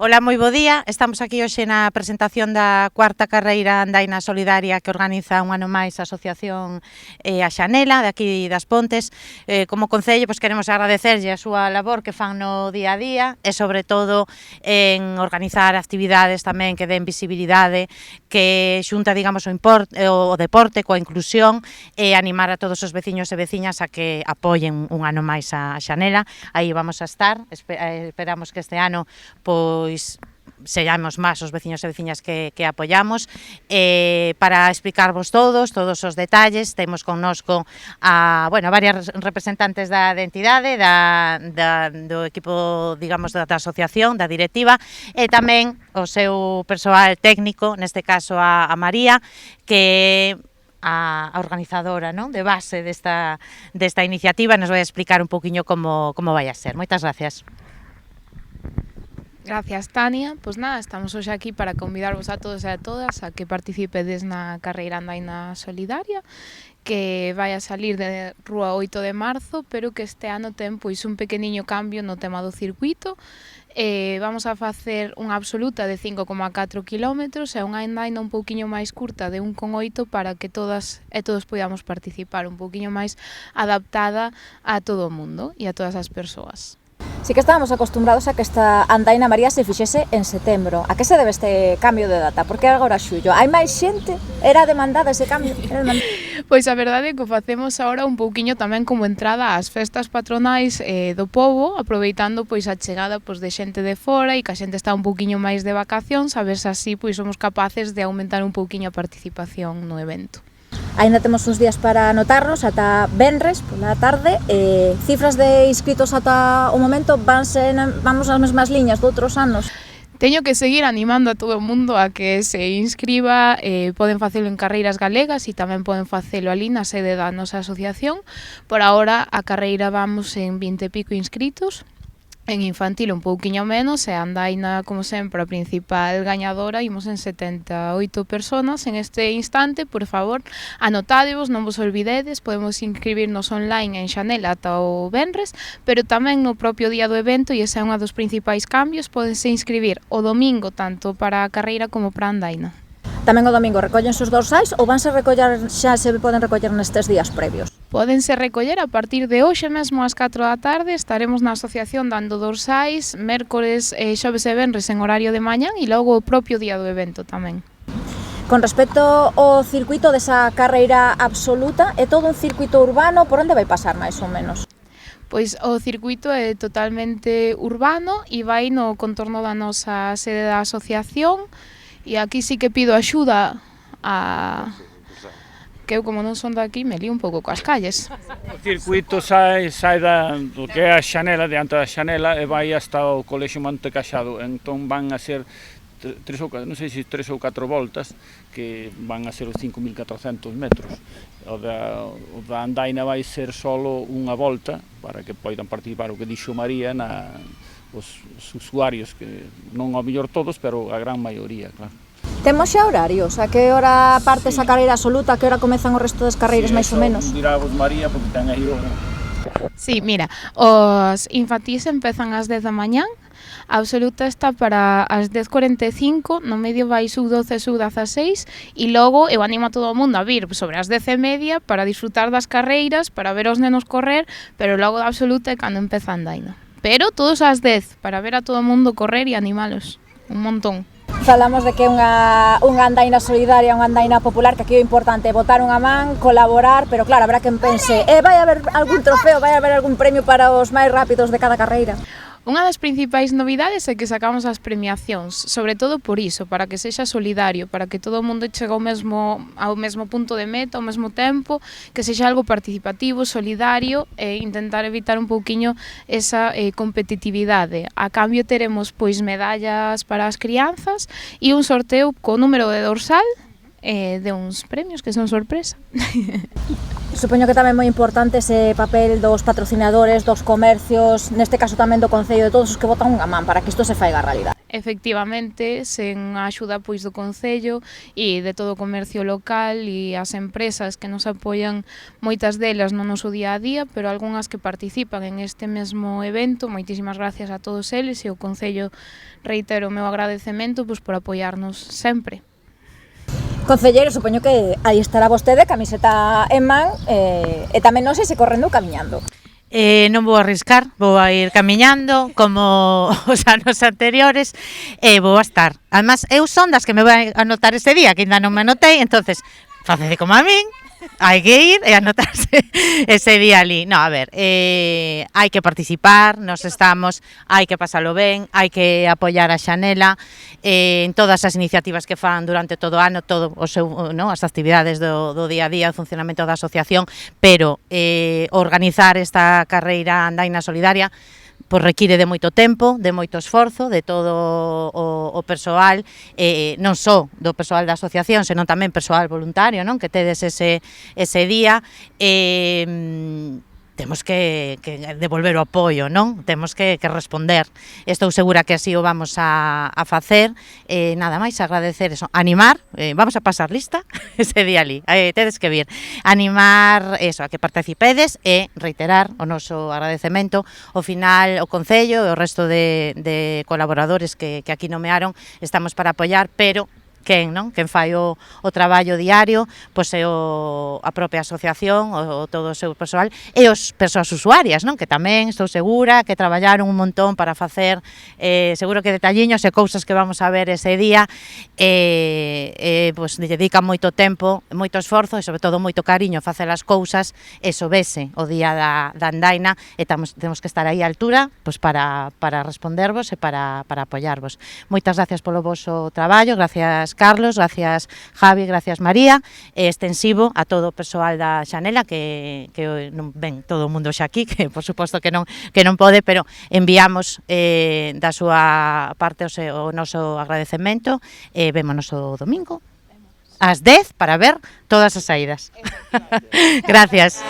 Ola, moi bo día. Estamos aquí hoxe na presentación da cuarta carreira Andaina Solidaria que organiza un ano máis a Asociación A Xanela, de aquí das Pontes. Como Concello, queremos agradecerlle a súa labor que fan no día a día e, sobre todo, en organizar actividades tamén que den visibilidade, que xunta, digamos, o deporte coa inclusión e animar a todos os veciños e veciñas a que apoien un ano máis a Xanela. Aí vamos a estar. Esperamos que este ano, pois, sellamos máis os veciños e veciñas que apoiamos. Para explicarvos todos os detalles, temos connosco a varias representantes da entidade, do equipo, digamos, da asociación, da directiva, e tamén o seu persoal técnico, neste caso a María, que a organizadora, non, de base desta iniciativa. Nos vai a explicar un poquinho como vai a ser. Moitas gracias. Gracias, Tania. Pois nada, estamos hoxe aquí para convidarvos a todos e a todas a que participedes na carreira Andaina Solidaria, que vai a salir de Rúa 8 de marzo, pero que este ano ten pois un pequeniño cambio no tema do circuito. Vamos a facer unha absoluta de 5,4 km e unha andaina un pouquiño máis curta de 1,8 para que todas e todos podamos participar, un pouquiño máis adaptada a todo o mundo e a todas as persoas. Sí que estábamos acostumbrados a que esta andaina María se fixese en setembro. A que se debe este cambio de data? Porque agora xullo. Hai máis xente? Era demandada ese cambio? Pois a verdade é que o facemos agora un pouquiño tamén como entrada ás festas patronais do pobo, aproveitando pois a chegada de xente de fora e que a xente está un pouquiño máis de vacacións, a ver se así pois somos capaces de aumentar un pouquiño a participación no evento. Ainda temos uns días para anotarnos, ata venres pola tarde. Cifras de inscritos ata o momento vamos ás mesmas liñas de outros anos? Teño que seguir animando a todo o mundo a que se inscriba. Poden facelo en Carreiras Galegas e tamén poden facelo ali na sede da nosa asociación. Por agora a carreira vamos en 20 e pico inscritos. En infantil un pouquiño menos e a andaina, como sempre, a principal gañadora, imos en 78 personas en este instante. Por favor, anotádevos, non vos olvidedes, podemos inscribirnos online en Xanela ata o venres, pero tamén no propio día do evento, e ese é un dos principais cambios, podense inscribir o domingo tanto para a carreira como para a andaina. Tamén o domingo recollense os dorsais ou vanse recoller, xa se poden recoller nestes días previos? Pódense recoller a partir de hoxe mesmo ás 4 da tarde. Estaremos na asociación dando dorsais mércores, xoves e venres en horario de mañán e logo o propio día do evento tamén. Con respecto ao circuito desa carreira absoluta, é todo un circuito urbano? Por onde vai pasar máis ou menos? Pois o circuito é totalmente urbano e vai no contorno da nosa sede da asociación, e aquí sí que pido axuda a... que eu, como non son daqui, me lío un pouco coas calles. O circuito sai do que é a Xanela, diante da Xanela, e vai hasta o Colexio Montecaxado. Entón van a ser tres ou 4 voltas, que van a ser os 5.400 metros. O da andaina vai ser solo unha volta, para que poidan participar, o que dixo María, os usuarios, que non ao mellor todos, pero a gran maioría, claro. Temos xa horarios? A que hora parte esa carreira absoluta? A que hora comezan o resto das carreiras, máis ou menos? Dirá vos María, porque ten aí o... Sí, mira, os infantís empezan ás 10 da mañán, a absoluta está para as 10:45, no medio vai sub-12 e sub-16, e logo eu animo a todo o mundo a vir sobre as 10:30 para disfrutar das carreiras, para ver os nenos correr, pero logo da absoluta é cando empeza a andaina. Pero todos ás 10, para ver a todo o mundo correr e animalos, un montón. Falamos de que é unha andaina solidaria, unha andaina popular, que aquí o importante é botar unha man, colaborar, pero claro, habrá quen pense, vai haber algún trofeo, vai haber algún premio para os máis rápidos de cada carreira? Unha das principais novidades é que sacamos as premiacións, sobre todo por iso, para que sexa solidario, para que todo o mundo chegue ao mesmo punto de meta, ao mesmo tempo, que sexa algo participativo, solidario, e intentar evitar un pouquiño esa competitividade. A cambio teremos pois medallas para as crianzas e un sorteo co número de dorsal de uns premios que son sorpresa. Supoño que tamén moi importante ese papel dos patrocinadores, dos comercios, neste caso tamén do Concello, de todos os que botan unha man para que isto se faiga realidade. Efectivamente, sen a axuda pois do Concello e de todo o comercio local e as empresas que nos apoian, moitas delas no noso día a día, pero algunhas que participan en este mesmo evento, moitísimas gracias a todos eles e o Concello reitero o meu agradecemento pois por apoiarnos sempre. Concelleiro, supoño que aí estará vostede, camiseta en man, e tamén non sei se correndo ou camiñando. Non vou arriscar, vou a ir camiñando como os anos anteriores e vou a estar. Además, eu son das que me vou a anotar ese día, que ainda non me anotei, entonces, facede como a min, hai que ir e anotarse ese día ali. No, a ver, hai que participar, nos estamos, hai que pasalo ben, hai que apoiar a Xanela en todas as iniciativas que fan durante todo o ano, todo o seu, no, as actividades do día a día, o funcionamento da asociación, pero organizar esta carreira andaina solidaria pois require de moito tempo, de moito esforzo, de todo o persoal, non só do persoal da asociación, senón tamén persoal voluntario, non? Que tedes ese día, temos que devolver o apoio, non? Temos que responder. Estou segura que así o vamos a facer. Nada máis, agradecer eso, animar, vamos a pasar lista ese día ali, tedes que vir. Animar eso, a que participedes e reiterar o noso agradecemento. Ao final, o Concello e o resto de colaboradores que aquí nomearon, estamos para apoiar, pero quen fai o traballo diario, pois é a propia asociación, o todo o seu persoal e as persoas usuarias, non? Que tamén estou segura que traballaron un montón para facer, seguro que detalliños e cousas que vamos a ver ese día, pois dedican moito tempo, moito esforzo e sobre todo moito cariño a facer as cousas, e vese o día da andaina e temos que estar aí á altura pois para respondervos e para apoiarvos. Moitas gracias polo voso traballo, gracias Carlos, gracias Javi, gracias María, e extensivo a todo o persoal da Xanela que non ven todo o mundo xa aquí, que por suposto que non pode, pero enviamos da súa parte o noso agradecemento e vémonos o domingo ás 10 para ver todas as saídas. Gracias.